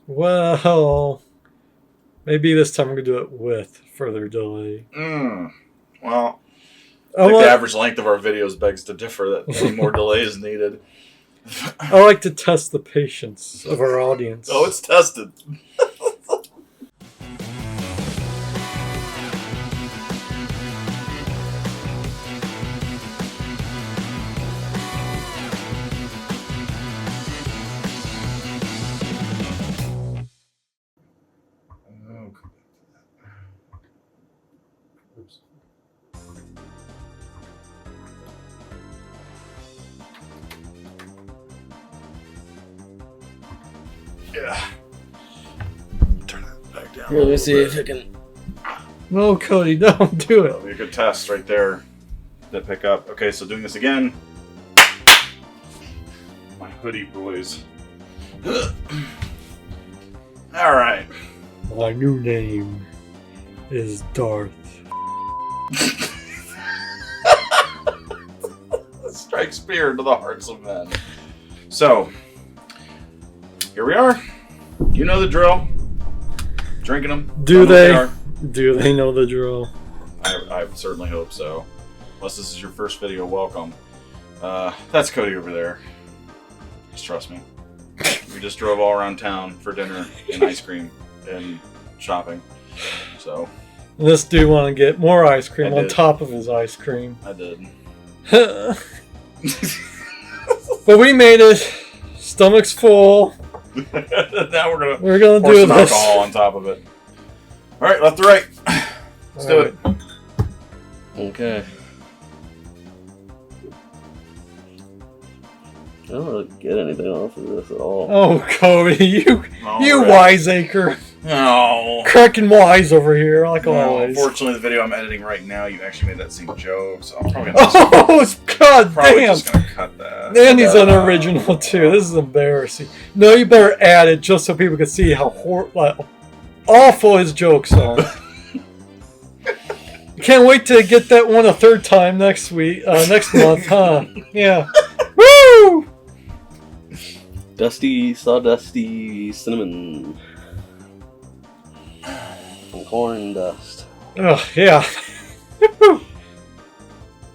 Well, maybe this time we're going to do it with further delay. Well, I think the average length of our videos begs to differ that any more delay is needed. I like to test the patience of our audience. Oh, it's tested. Yeah. Turn it back down. Here, let me see if I can. No, Cody, don't do it. That'll be a good test right there to pick up. Okay, so doing this again. My hoodie boys. All right. My new name is Darth. Strikes fear into the hearts of men. So, here we are. You know the drill. Drinking them. Do they? Do they know the drill? I certainly hope so. Unless this is your first video, welcome. That's Cody over there. Just trust me. We just drove all around town for dinner and ice cream and shopping. So. This dude want to get more ice cream on top of his ice cream. I did. But we made it. Stomach's full. Now we're gonna do some this. alcohol on top of it. All right, left to right. Let's do it. Okay. I don't really get anything off of this at all. Oh, Cody, you wiseacre. No. Cracking wise over here, like always. Unfortunately, the video I'm editing right now, you actually made that same joke, so I'm probably just gonna cut that. And he's unoriginal too. This is embarrassing. No, you better add it just so people can see how awful his jokes are. Can't wait to get that one a third time next month, huh? Yeah. Woo! Dusty, sawdusty cinnamon. And corn dust. Oh, yeah. It's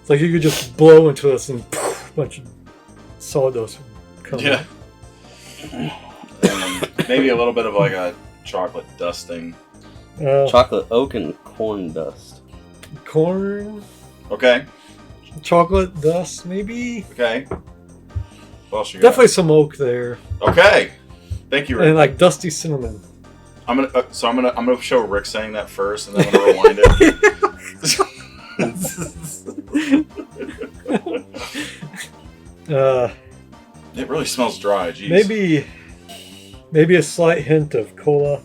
like you could just blow into this and a bunch of sawdust would come out. Maybe a little bit of like a chocolate dusting. Chocolate oak and corn dust. Corn? Okay. Chocolate dust, maybe? Okay. What else you got? Definitely some oak there. Okay. Thank you, Rick. And like dusty cinnamon. I'm gonna show Rick saying that first, and then I'm gonna rewind it. It really smells dry. Jeez. Maybe a slight hint of cola.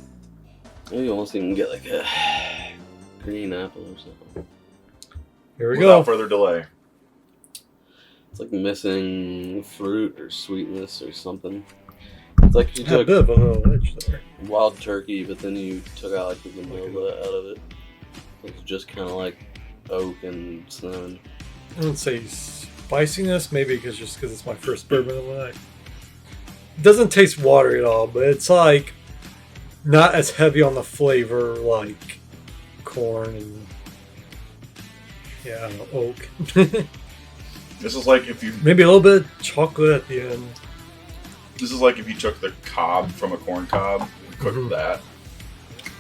Maybe you almost even get like a green apple or something. Here we Without go. further delay. It's like missing fruit or sweetness or something. It's like you took a bit of a little edge there. Wild turkey, but then you took out like the vanilla out of it. It's just kind of like oak and cinnamon. I wouldn't say spiciness, maybe because it's my first bourbon of the night. It doesn't taste watery at all, but it's like not as heavy on the flavor like corn and I don't know, oak. This is like if you maybe a little bit of chocolate at the end. This is like if you took the cob from a corn cob and cooked that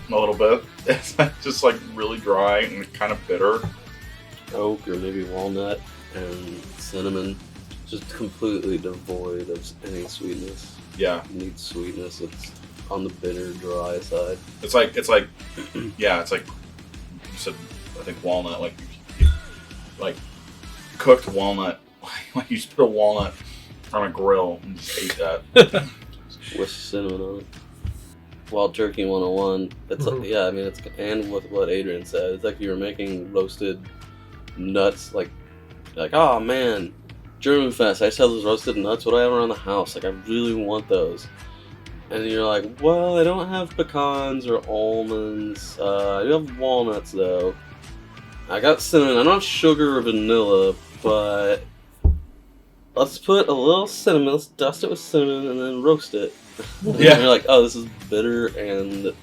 a little bit. It's just like really dry and kind of bitter. Oak or maybe walnut and cinnamon. Just completely devoid of any sweetness. Yeah. You need sweetness. It's on the bitter, dry side. It's like you said, I think walnut, like cooked walnut. Like you just put a walnut on a grill and just ate that. With cinnamon on it. Wild Turkey 101. It's it's and with what Adrian said, it's like you were making roasted nuts. Like oh man, German Fest. I just have those roasted nuts. What do I have around the house? Like I really want those. And you're like, well, I don't have pecans or almonds. I do have walnuts though. I got cinnamon. I don't have sugar or vanilla, but let's put a little cinnamon. Let's dust it with cinnamon and then roast it. Yeah. You're like, oh, this is bitter and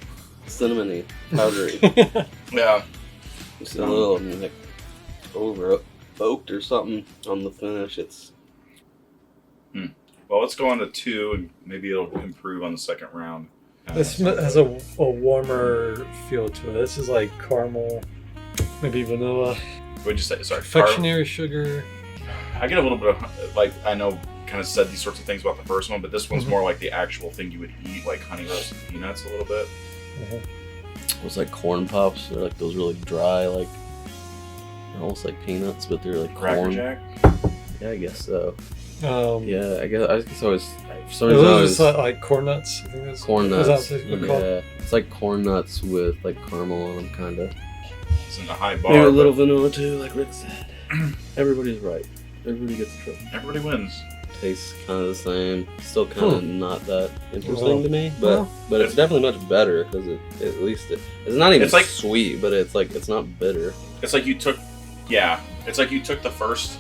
cinnamony, powdery. Yeah. Just a little like over oaked or something on the finish. It's Well, let's go on to 2, and maybe it'll improve on the second round. This has a warmer feel to it. This is like caramel, maybe vanilla, What'd you say? Sorry. confectionery sugar. I get a little bit of, like, I know kind of said these sorts of things about the first one, but this one's more like the actual thing you would eat, like honey roasted peanuts a little bit. it's like corn pops. They're like those really dry, like they're almost like peanuts, but they're like Cracker corn. Jack? Yeah, I guess so. Yeah, I guess I was for some it reason I was was just like corn nuts. I think that's corn is nuts. that what they're called? Yeah, it's like corn nuts with like caramel on them, kind of. It's in the high bar. Maybe a little but vanilla too, like Rick said. Everybody's right. Everybody gets a trophy. everybody wins. Tastes kind of the same. Still kind of not that interesting Well, to me, but it's definitely much better because at least it's not even It's like- sweet, but it's like it's not bitter. It's like you took, it's like you took the first,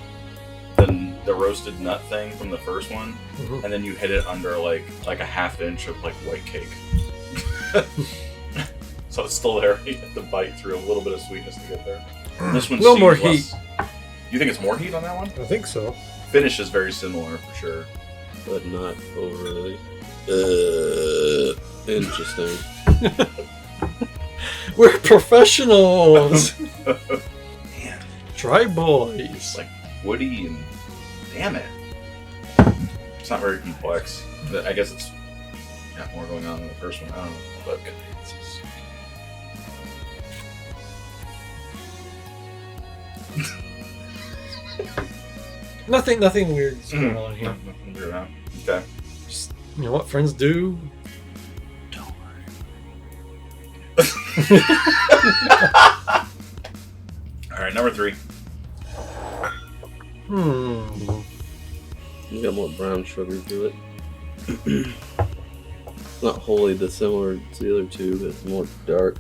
the roasted nut thing from the first one, Mhm. and then you hit it under like a half inch of like white cake. So it's still there. You have to bite through a little bit of sweetness to get there. This one A little more seems less- You think it's more heat on that one? I think so. Finish is very similar for sure. But not overly. Interesting. We're professionals. Man, Dry boys. it's like woody and damn it. It's not very complex. But I guess it's got more going on than the first one. I don't know. But Nothing weird's going on here. Nothing weird, huh? Okay. Just, you know what friends do? Don't All right, number 3. You got more brown sugar to it. It's not wholly dissimilar to the other two, but it's more dark.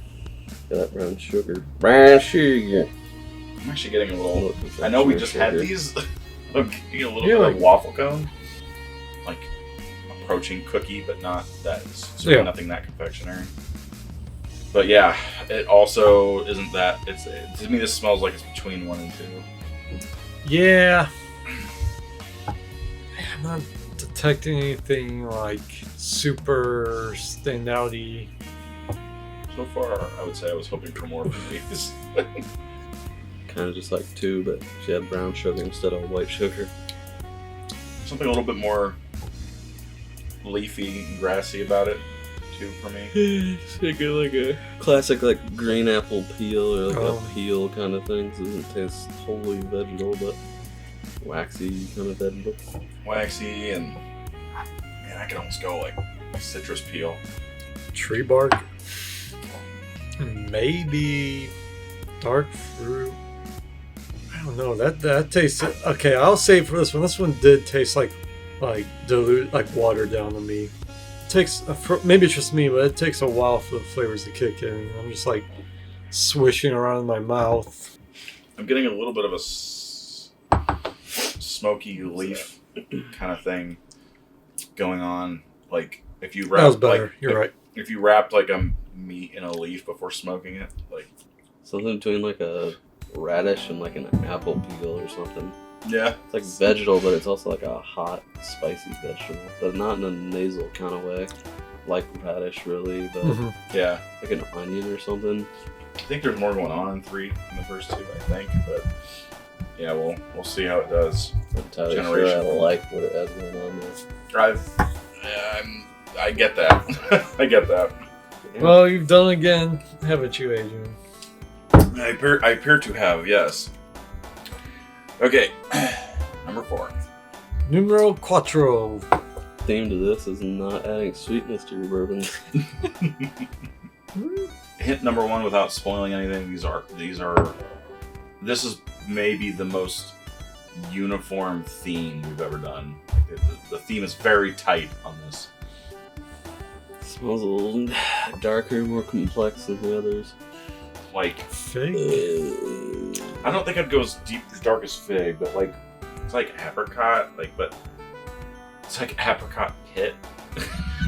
Got that brown sugar. Brown sugar. I'm actually getting a little. Look, it's I know we brown just sugar. had these. I'm getting a little Yeah, bit like- of waffle cone, like approaching cookie, but not that. Certainly Yeah. nothing that confectionery. But yeah, it also isn't that. To me, this smells like it's between 1 and 2. Yeah. I'm not detecting anything like super standouty. So far, I would say I was hoping for more from these. Kind of just like 2, but she had brown sugar instead of white sugar. Something a little bit more leafy and grassy about it, too, for me. It's like a classic like green apple peel or like Oh. a peel kind of thing. So it doesn't taste wholly vegetal, but waxy kind of vegetal. Waxy and man, I could almost go like citrus peel. Tree bark. Maybe dark fruit. I don't know. That tastes okay. I'll say for this one. This one did taste like dilute, like watered down to me. It takes maybe it's just me, but it takes a while for the flavors to kick in. I'm just like swishing around in my mouth. I'm getting a little bit of a smoky leaf kind of thing going on. Like if you wrap, That was better. like, You're right. If you wrapped like a meat in a leaf before smoking it, like Something between like a radish and like an apple peel or something. yeah, It's like vegetal, but it's also like a hot, spicy vegetable, but not in a nasal kind of way. Like radish, really, but Mhm. yeah. like an onion or something. I think there's more going on in 3 than the first 2. I think, but yeah, we'll see how it does. I'm entirely sure I Generational. like what it has going on there. I get that. I get that. Well, you've done it again, haven't you, Adrian? I appear to have, yes. Okay, number 4. Numero cuatro. Theme to this is not adding sweetness to your bourbons. Hint number 1 without spoiling anything. This is maybe the most uniform theme we've ever done. The theme is very tight on this. Smells a little darker, more complex than the others. Like, Fig. I don't think I'd go as deep as dark as fig, but like, it's like apricot, like, but it's like apricot pit.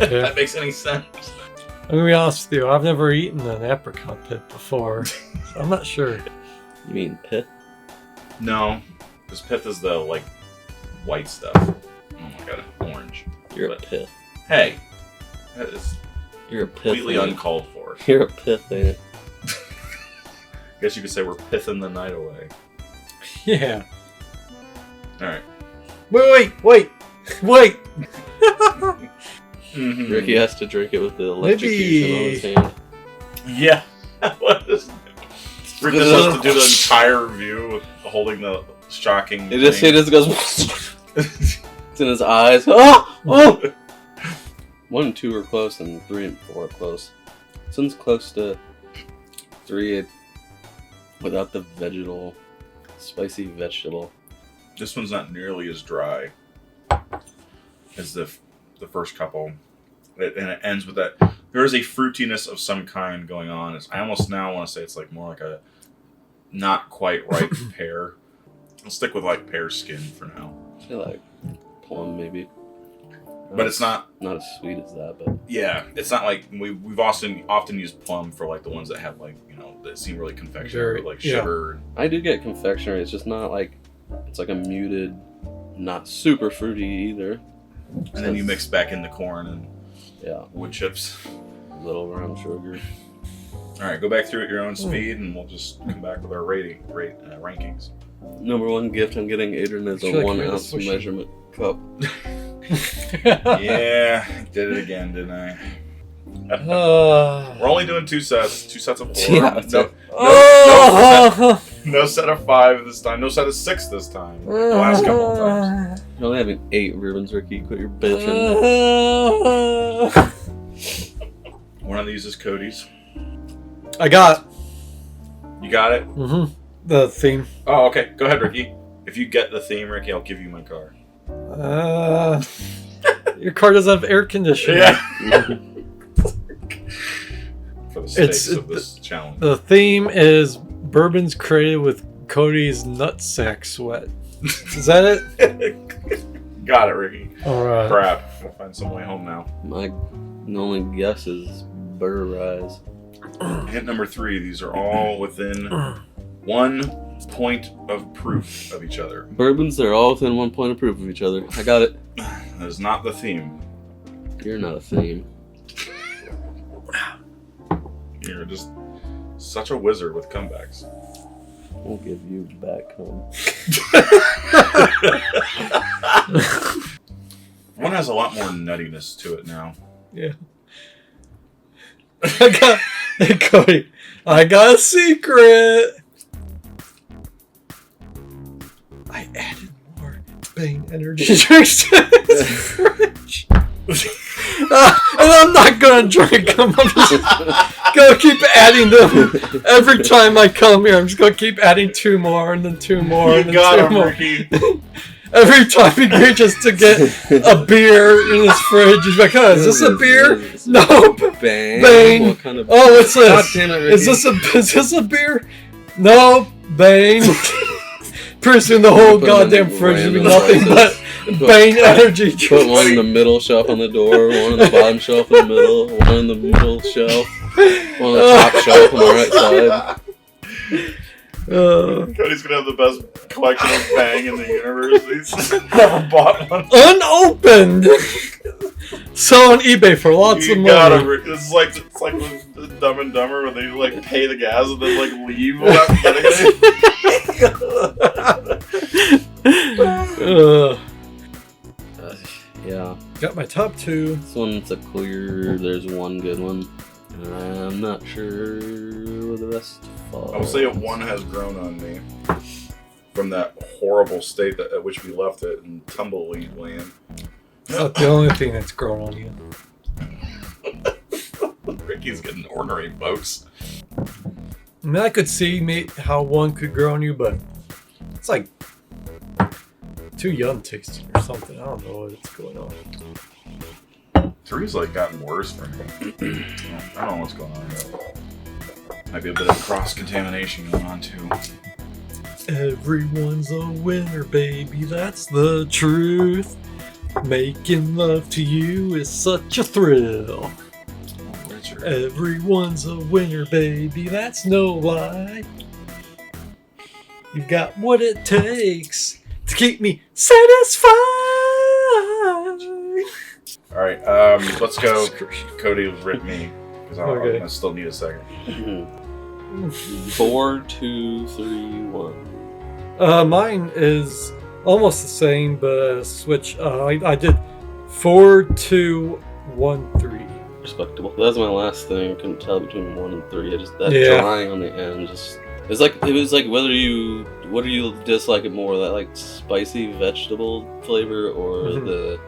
If that makes any sense. I'm gonna be honest with you. I've never eaten an apricot pit before. So I'm not sure. You mean pith? No, because pith is the like white stuff. Oh my god, orange. You're But- a pith. Hey, that is You're a pith. completely man. uncalled for. You're a pith, ain't it? Guess you could say we're pithing the night away. Yeah. All right. Wait. Mm-hmm. Ricky has to drink it with the electrocution on his hand. Yeah. What is? Rick just has to do the entire review with holding the shocking. It just thing. goes. It's in his eyes. Oh! 1 and 2 are close, and 3 and 4 are close. This one's close to 3 without the spicy vegetable. This one's not nearly as dry as the first couple, and it ends with that. There is a fruitiness of some kind going on. I almost now want to say it's like more like a not quite ripe pear. I'll stick with like pear skin for now. I feel like plum, maybe. But it's not as sweet as that. But Yeah, it's not like we've often used plum for like the ones that have like that seem really confectionery, like sugar. I do get confectionery. It's just not like it's like a muted, not super fruity either. And then you mix back in the corn and wood chips. A little brown sugar. All right, go back through at your own speed, and we'll just come back with our rankings. Number 1 gift I'm getting Adrian is a 1 ounce measurement cup. Yeah, did it again, didn't I? We're only doing 2 sets. 2 sets of 4. Yeah, No set of 5 this time. No set of 6 this time. Like the last couple of times. You're only having 8 ribbons, Ricky. Quit your bitching. One of these is Cody's. I got. You got it? Mm-hmm. The theme. Oh, okay. Go ahead, Ricky. If you get the theme, Ricky, I'll give you my car. Your car doesn't have air conditioning. Yeah. For the stakes of this challenge. The theme is bourbons created with Cody's nutsack sweat. Is that it? Got it, Ricky. All right. Crap. We'll find some way home now. My only guess is burr rise. Hint number 3. These are all within 1 point of proof of each other. Bourbons, they're all within 1 point of proof of each other. I got it. That is not the theme. You're not a theme. You're just such a wizard with comebacks. We'll give you back home. One has a lot more nuttiness to it now. Yeah. Hey, Cody, I got a secret. I added more Bang energy drinks to this fridge. And I'm not gonna drink them. I'm just gonna keep adding them every time I come here. I'm just gonna keep adding 2 more and then 2 more and then 2 more. Ricky. Every time he reaches to get a beer in his fridge, he's like, "Oh, is this a beer? Nope. Bang. Bang. What kind of... Oh, what's this? God damn it, Ricky. Is this a beer? Nope. Bang." Pretty soon the whole Put them in goddamn fridge will be random nothing but Bang energy Put drinks. one in the middle shelf on the door, one in the bottom shelf in the middle, one in the middle shelf, one on the top shelf on the right side. Cody's gonna have the best collection of Bang in the universe. He's never bought one. Unopened. Sell on eBay for lots of money. It's like the Dumb and Dumber where they like pay the gas and then like leave without getting it. Yeah. Got my top 2. This one's a clear, there's one good one. I'm not sure where the rest fall. I will say one has grown on me from that horrible state at which we left it in tumbleweed land. Not the only thing that's grown on you. Ricky's getting ornery, folks. I mean, I could see how one could grow on you, but it's like too young tasting or something. I don't know what's going on. 3's like gotten worse for me. I don't know what's going on though. Might be a bit of cross-contamination going on too. Everyone's a winner, baby. That's the truth. Making love to you is such a thrill. Richard. Everyone's a winner, baby, that's no lie. You've got what it takes to keep me satisfied. All right, let's go. Cody writ me because Okay. I still need a second. 4, 2, 3, 1. Mine is almost the same, but switch. I did 4, 2, 1, 3. Respectable. That's my last thing. I couldn't tell between 1 and 3. I just that Yeah. drying on the end just. It was like what do you dislike it more, that like spicy vegetable flavor or Mhm. the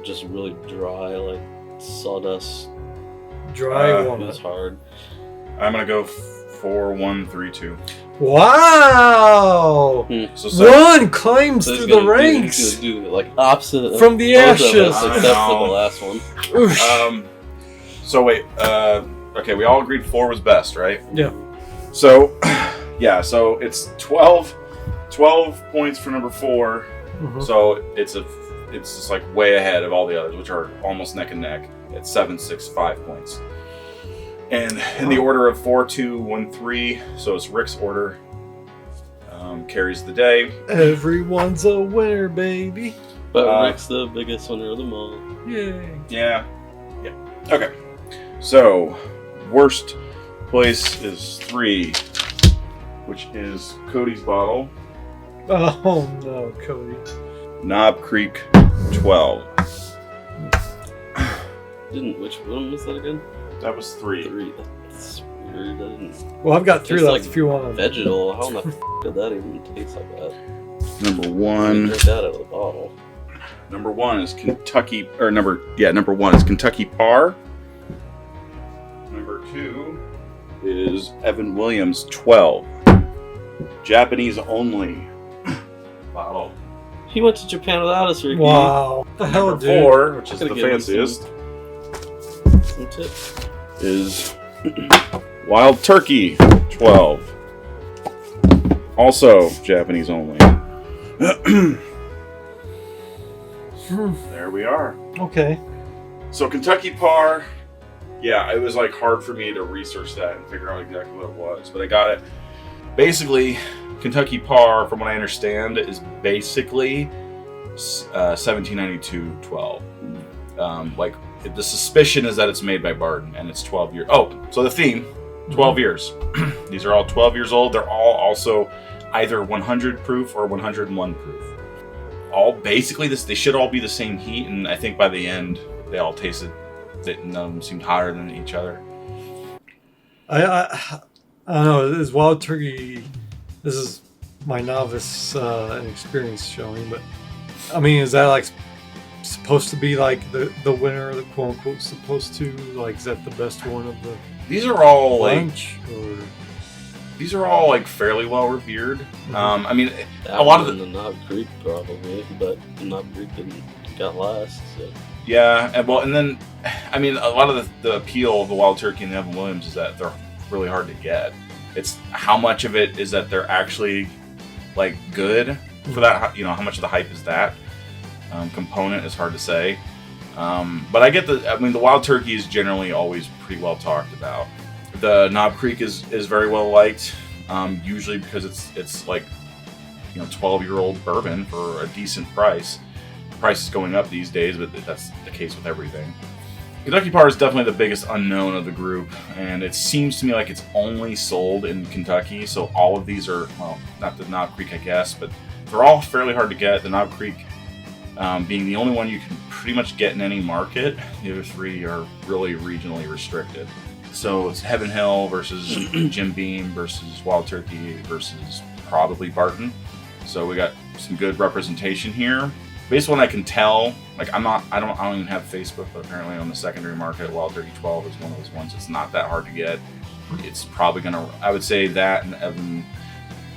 just really dry like sawdust? Dry It walnut. was hard. I'm gonna go 4, 1, 3, 2. Wow! So seven. One climbs So he's through the gonna ranks. He's gonna do like opposite of From the both of ashes. us, I except know. for the last one. Oosh. So wait. Okay, we all agreed 4 was best, right? Yeah. So, yeah. So it's 12 points for number 4. Mhm. So it's just like way ahead of all the others, which are almost neck and neck at 7, 6, 5 points. And in the order of 4, 2, 1, 3, so it's Rick's order. Carries the day. Everyone's a winner, baby. But Rick's the biggest winner of them all. Yay. Yeah. Okay. So, worst place is 3, which is Cody's bottle. Oh no, Cody. Knob Creek 12. Which one was that again? That was 3. 3. That's weird. I didn't. Well, I've got 3 Tastes left like if you want to. Vegetal. How in the did that even taste like that? Number You 1. drink that out of the bottle. Number 1 is Kentucky, or number 1 is Kentucky Par. Number 2 is Evan Williams 12. Japanese only bottle. He went to Japan without us, Ricky. Wow. The hell, Number dude. 4, which is Gotta the give him fanciest, Some tips. is Wild Turkey 12. Also Japanese only. There we are. Okay. So Kentucky Par, yeah, it was like hard for me to research that and figure out exactly what it was, but I got it. Basically, Kentucky Par, from what I understand, is basically 1792-12. Like the suspicion is that it's made by Barton and it's 12 years. Oh, so the theme, 12 years. These are all 12 years old. They're all also either 100 proof or 101 proof. All basically this. They should all be the same heat, and I think by the end they all tasted that none of them seemed hotter than each other. I don't know. This Wild Turkey. This is my novice inexperience showing, but I mean, is that like supposed to be like the winner, the quote unquote supposed to like? Is that the best one of the These are all bunch? Or these are all like fairly well revered. Mhm. I mean, That a lot of one and the Knob Creek probably, but the Knob Creek got last. So. yeah, and then I mean, a lot of the appeal of the Wild Turkey and the Evan Williams is that they're really hard to get. It's how much of it is that they're actually like good for that. You know, how much of the hype is that component is hard to say. But I get I mean, the Wild Turkey is generally always pretty well talked about. The Knob Creek is very well liked, usually because it's like 12-year-old bourbon for a decent price. The price is going up these days, but that's the case with everything. Kentucky Par is definitely the biggest unknown of the group, and it seems to me like it's only sold in Kentucky. So all of these are, well, not the Knob Creek, I guess, but they're all fairly hard to get. The Knob Creek being the only one you can pretty much get in any market. The other 3 are really regionally restricted. So it's Heaven Hill versus Jim Beam versus Wild Turkey versus probably Barton. So we got some good representation here. Based on what I can tell, like I don't even have Facebook, but apparently on the secondary market, Wild Turkey 12 is one of those ones that's not that hard to get. It's probably I would say that, and Evan,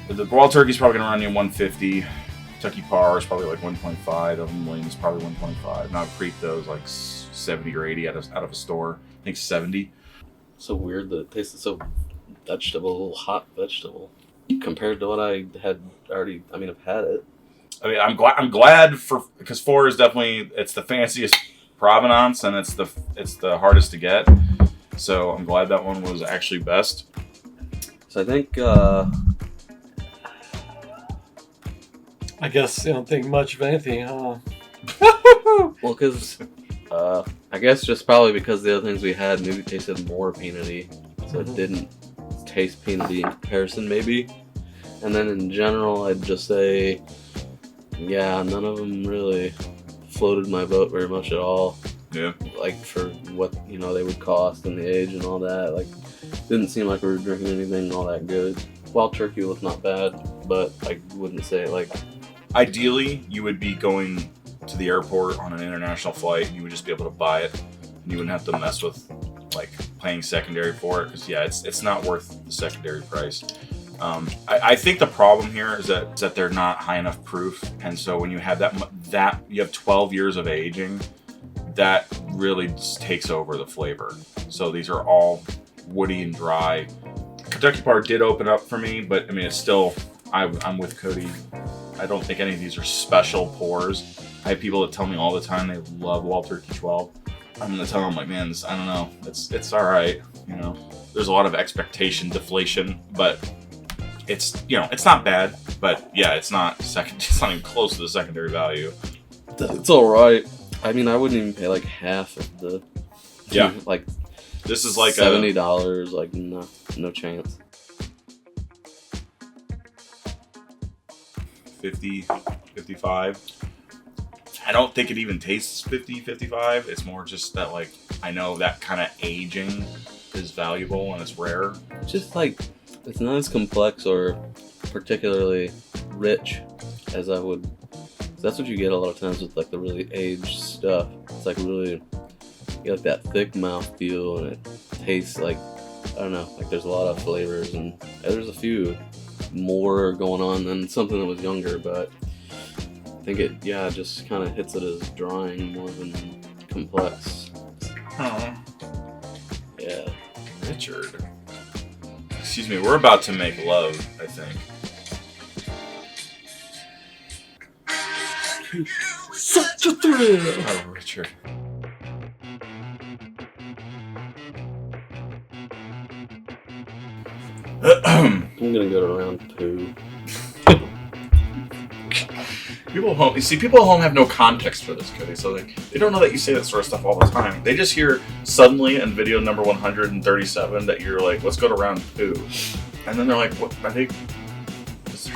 the Wild Turkey is probably gonna run you 150. Kentucky Par is probably like 125. Evan Williams is probably 125. Knob Creek though is like 70 or 80 out of a store. I think 70. So weird that it tasted so vegetable, hot vegetable, compared to what I had already. I mean, I've had it. I mean, I'm glad because 4 is definitely it's the fanciest provenance and it's the hardest to get. So I'm glad that one was actually best. So I think I guess you don't think much of anything, huh? well, because I guess just probably because the other things we had maybe tasted more peanutty, so it didn't taste peanutty in comparison, maybe. And then in general, I'd just say, yeah, none of them really floated my boat very much at all. Yeah. Like for what they would cost and the age and all that. Like, didn't seem like we were drinking anything all that good. Wild Turkey was not bad, but I wouldn't say like. Ideally, you would be going to the airport on an international flight, and you would just be able to buy it, and you wouldn't have to mess with like paying secondary for it. Because it's not worth the secondary price. I think the problem here is that they're not high enough proof, and so when you have that you have 12 years of aging, that really just takes over the flavor. So these are all woody and dry. Kentucky Park did open up for me, but I mean it's still I'm with Cody. I don't think any of these are special pours. I have people that tell me all the time they love Wild Turkey 12. I'm gonna tell them like, man, I don't know, it's all right. There's a lot of expectation deflation, but it's it's not bad. But yeah, it's not even close to the secondary value. It's all right. I mean, I wouldn't even pay like half of the. Yeah. Like. This is like $70. Like no chance. 50, 55. I don't think it even tastes 50, 55. It's more just that like I know that kind of aging is valuable and it's rare. It's just like it's not as complex or particularly rich as I would. That's what you get a lot of times with like the really aged stuff. It's like really you get like that thick mouth feel and it tastes like I don't know, like there's a lot of flavors and there's a few more going on than something that was younger, but I think it just kind of hits it as drying more than complex. Oh. Yeah. Richard. Excuse me, we're about to make love, I think. Such a thrill! Oh, Richard. I'm gonna go to round 2. People at home have no context for this, Cody. So they don't know that you say that sort of stuff all the time. They just hear suddenly in video number 137 that you're like, let's go to round 2, and then they're like, what? I think this is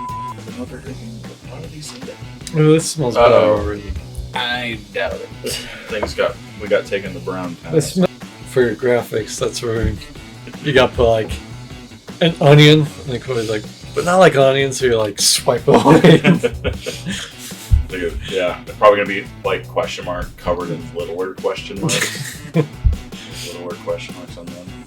what they're drinking. Why did he say that? Oh, this smells bad already. I doubt it. We got taken to brown. This smells for your graphics. That's where you got to put like an onion. And Cody's like, but not like onion, so you're like swipe away. Yeah, they're probably gonna be like question mark covered in littler question marks. Littler question marks on them.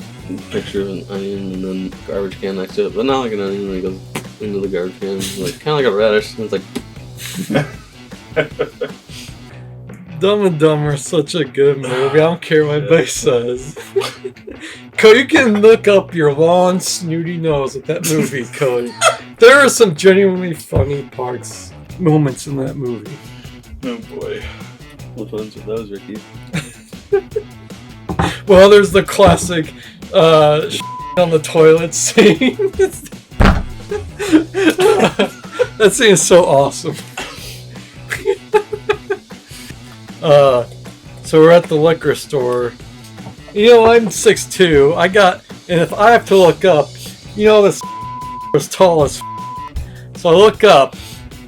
Picture of an onion and then garbage can next to it, but not like an onion that goes into the garbage can. Like kind of like a radish. And it's like. Dumb and Dumber is such a good movie. I don't care what anybody says. Cody, you can look up your long, snooty nose at that movie, Cody. There are some genuinely funny moments in that movie. Oh boy. Which ones are those, Ricky? Well, there's the classic on the toilet scene. That scene is so awesome. So we're at the liquor store. I'm 6'2". And if I have to look up, this was tall as so I look up,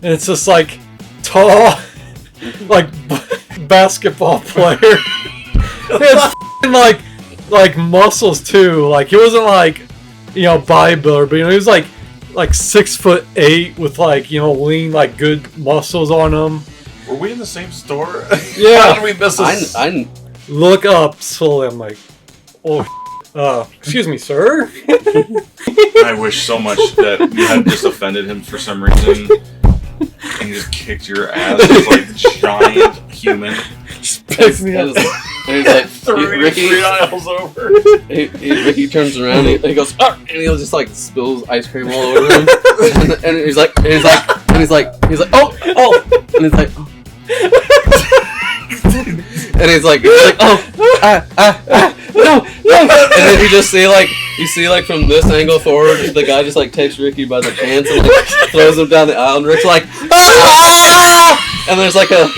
and it's just like tall, like basketball player. It's like muscles too. Like he wasn't like bodybuilder, but he was like 6'8" with lean good muscles on him. Were we in the same store? Yeah. How did we miss this? I look up slowly. I'm like, oh, excuse me, sir. I wish so much that you had just offended him for some reason, and he just kicked your ass as giant human. Just picks me up. And he's like, three aisles over. Ricky turns around and he goes, oh, and he just spills ice cream all over him. and he's like, and he's like, oh, and he's like, oh. And he's like, oh, no. And then you just see like from this angle forward, the guy just like takes Ricky by the pants and like throws him down the aisle, and Rick's like, ah! And there's like a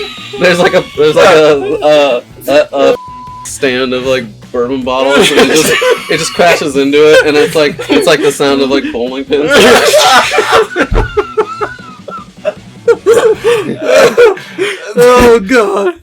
stand of like bourbon bottles, and it just crashes into it, and it's like the sound of like bowling pins. Oh god.